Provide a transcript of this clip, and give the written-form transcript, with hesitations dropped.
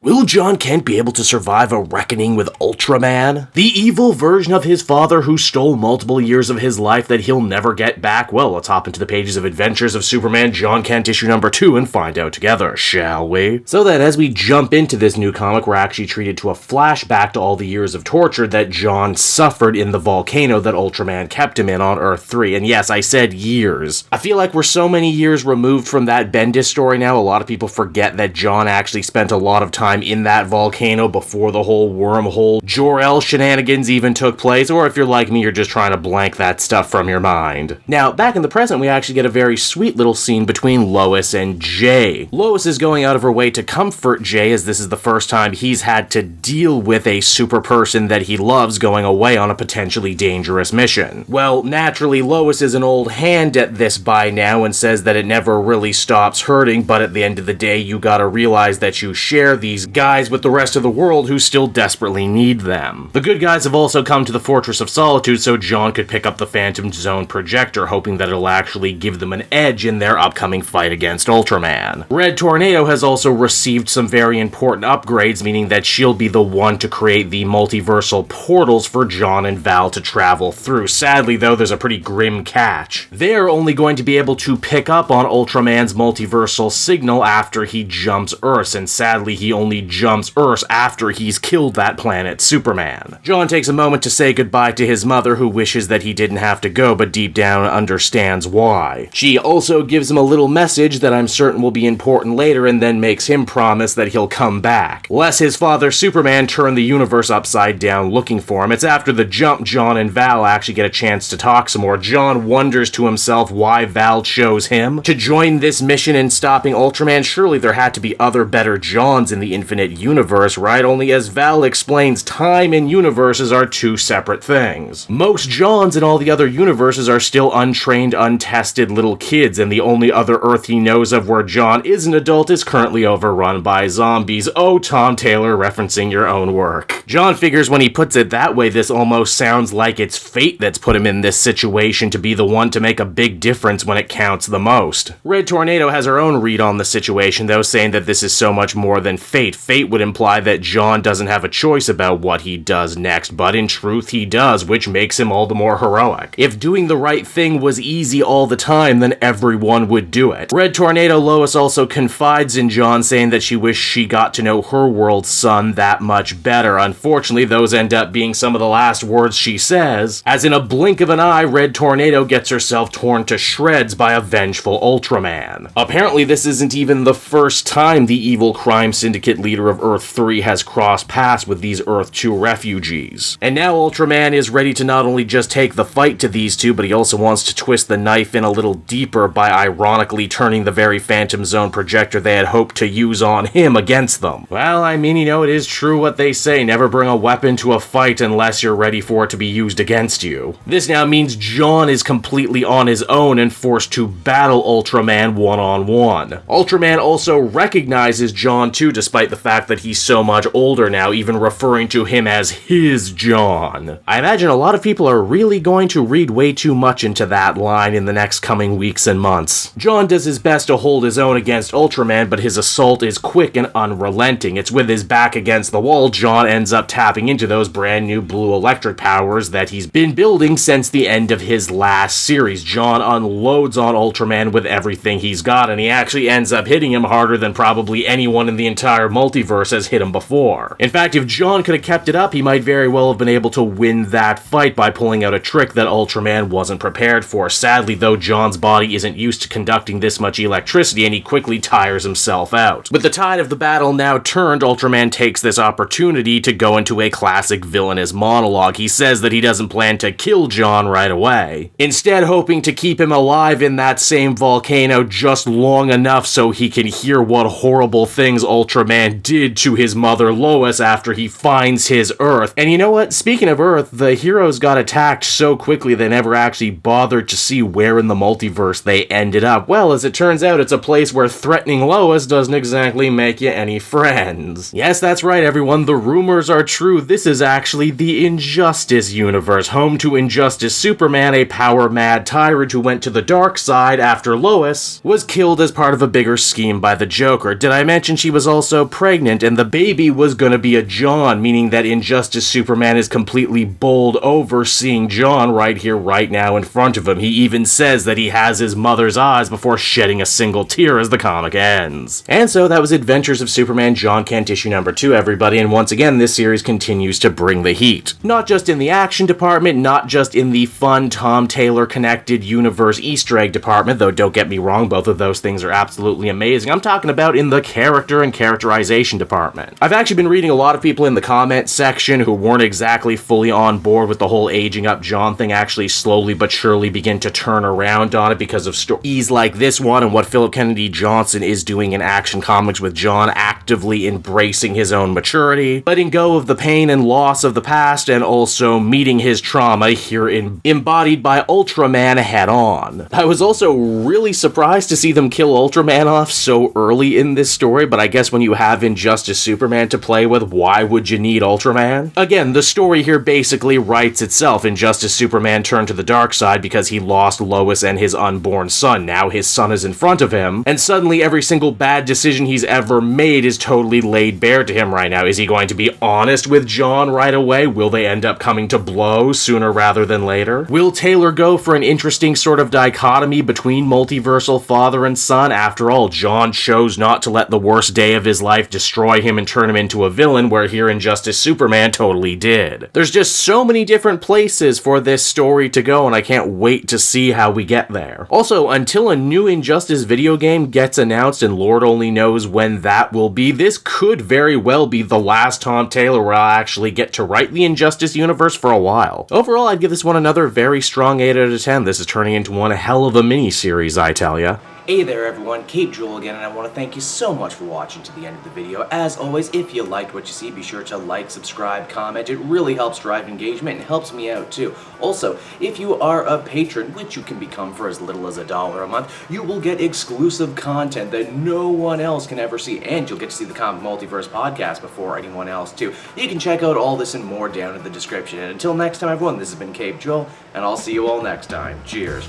Will Jon Kent be able to survive a reckoning with Ultraman? The evil version of his father who stole multiple years of his life that he'll never get back? Well, let's hop into the pages of Adventures of Superman Jon Kent issue number 2 and find out together, shall we? So that as we jump into this new comic, we're actually treated to a flashback to all the years of torture that Jon suffered in the volcano that Ultraman kept him in on Earth 3. And yes, I said years. I feel like we're so many years removed from that Bendis story now, a lot of people forget that Jon actually spent a lot of time in that volcano before the whole wormhole Jor-El shenanigans even took place, or if you're like me, you're just trying to blank that stuff from your mind. Now, back in the present, we actually get a very sweet little scene between Lois and Jay. Lois is going out of her way to comfort Jay, as this is the first time he's had to deal with a super person that he loves going away on a potentially dangerous mission. Well, naturally, Lois is an old hand at this by now and says that it never really stops hurting, but at the end of the day, you gotta realize that you share these guys with the rest of the world who still desperately need them. The good guys have also come to the Fortress of Solitude so Jon could pick up the Phantom Zone projector, hoping that it'll actually give them an edge in their upcoming fight against Ultraman. Red Tornado has also received some very important upgrades, meaning that she'll be the one to create the multiversal portals for Jon and Val to travel through. Sadly, though, there's a pretty grim catch. They're only going to be able to pick up on Ultraman's multiversal signal after he jumps Earth, and sadly, he only jumps Earth after he's killed that planet, Superman. Jon takes a moment to say goodbye to his mother, who wishes that he didn't have to go, but deep down understands why. She also gives him a little message that I'm certain will be important later, and then makes him promise that he'll come back. Lest his father, Superman, turn the universe upside down looking for him. It's after the jump Jon and Val actually get a chance to talk some more. Jon wonders to himself why Val chose him to join this mission in stopping Ultraman. Surely there had to be other better Jons in the infinite universe, right? Only as Val explains, time and universes are two separate things. Most Jons in all the other universes are still untrained, untested little kids, and the only other Earth he knows of where Jon is an adult is currently overrun by zombies. Oh, Tom Taylor, referencing your own work. Jon figures when he puts it that way, this almost sounds like it's fate that's put him in this situation to be the one to make a big difference when it counts the most. Red Tornado has her own read on the situation, though, saying that this is so much more than fate. Fate would imply that Jon doesn't have a choice about what he does next, but in truth he does, which makes him all the more heroic. If doing the right thing was easy all the time, then everyone would do it. Red Tornado Lois also confides in Jon, saying that she wished she got to know her world's son that much better. Unfortunately, those end up being some of the last words she says, as in a blink of an eye, Red Tornado gets herself torn to shreds by a vengeful Ultraman. Apparently, this isn't even the first time the evil crime syndicate leader of Earth 3 has crossed paths with these Earth 2 refugees. And now Ultraman is ready to not only just take the fight to these two, but he also wants to twist the knife in a little deeper by ironically turning the very Phantom Zone projector they had hoped to use on him against them. Well, I mean, it is true what they say, never bring a weapon to a fight unless you're ready for it to be used against you. This now means Jon is completely on his own and forced to battle Ultraman one-on-one. Ultraman also recognizes Jon too, despite the fact that he's so much older now, even referring to him as his Jon. I imagine a lot of people are really going to read way too much into that line in the next coming weeks and months. Jon does his best to hold his own against Ultraman, but his assault is quick and unrelenting. It's with his back against the wall, Jon ends up tapping into those brand new blue electric powers that he's been building since the end of his last series. Jon unloads on Ultraman with everything he's got, and he actually ends up hitting him harder than probably anyone in the entire multiverse has hit him before. In fact, if Jon could have kept it up, he might very well have been able to win that fight by pulling out a trick that Ultraman wasn't prepared for. Sadly, though, Jon's body isn't used to conducting this much electricity, and he quickly tires himself out. With the tide of the battle now turned, Ultraman takes this opportunity to go into a classic villainous monologue. He says that he doesn't plan to kill Jon right away, instead hoping to keep him alive in that same volcano just long enough so he can hear what horrible things Ultraman did to his mother Lois after he finds his Earth. And you know what? Speaking of Earth, the heroes got attacked so quickly they never actually bothered to see where in the multiverse they ended up. Well, as it turns out, it's a place where threatening Lois doesn't exactly make you any friends. Yes, that's right, everyone. The rumors are true. This is actually the Injustice universe, home to Injustice Superman, a power-mad tyrant who went to the dark side after Lois was killed as part of a bigger scheme by the Joker. Did I mention she was also pregnant, and the baby was gonna be a Jon, meaning that Injustice Superman is completely bowled over seeing Jon right here, right now in front of him. He even says that he has his mother's eyes before shedding a single tear as the comic ends. And so that was Adventures of Superman Jon Kent issue number 2, everybody, and once again, this series continues to bring the heat. Not just in the action department, not just in the fun Tom Taylor connected universe Easter egg department, though don't get me wrong, both of those things are absolutely amazing. I'm talking about in the character and characterization department. I've actually been reading a lot of people in the comment section who weren't exactly fully on board with the whole aging up Jon thing actually slowly but surely begin to turn around on it because of stories like this one and what Philip Kennedy Johnson is doing in Action Comics with Jon actively embracing his own maturity, letting go of the pain and loss of the past, and also meeting his trauma here embodied by Ultraman head on. I was also really surprised to see them kill Ultraman off so early in this story, but I guess when you have Injustice Superman to play with, why would you need Ultraman? Again, the story here basically writes itself. Injustice Superman turned to the dark side because he lost Lois and his unborn son. Now his son is in front of him, and suddenly every single bad decision he's ever made is totally laid bare to him right now. Is he going to be honest with Jon right away? Will they end up coming to blows sooner rather than later? Will Taylor go for an interesting sort of dichotomy between multiversal father and son? After all, Jon chose not to let the worst day of his life destroy him and turn him into a villain, where here Injustice Superman totally did. There's just so many different places for this story to go, and I can't wait to see how we get there. Also, until a new Injustice video game gets announced, and Lord only knows when that will be, this could very well be the last Tom Taylor where I'll actually get to write the Injustice universe for a while. Overall, I'd give this one another very strong 8 out of 10. This is turning into one hell of a mini-series, I tell ya. Hey there everyone, Cape Joel again, and I want to thank you so much for watching to the end of the video. As always, if you liked what you see, be sure to like, subscribe, comment. It really helps drive engagement and helps me out too. Also, if you are a patron, which you can become for as little as $1 a month, you will get exclusive content that no one else can ever see, and you'll get to see the Comic Multiverse podcast before anyone else too. You can check out all this and more down in the description. And until next time everyone, this has been Cape Joel, and I'll see you all next time. Cheers.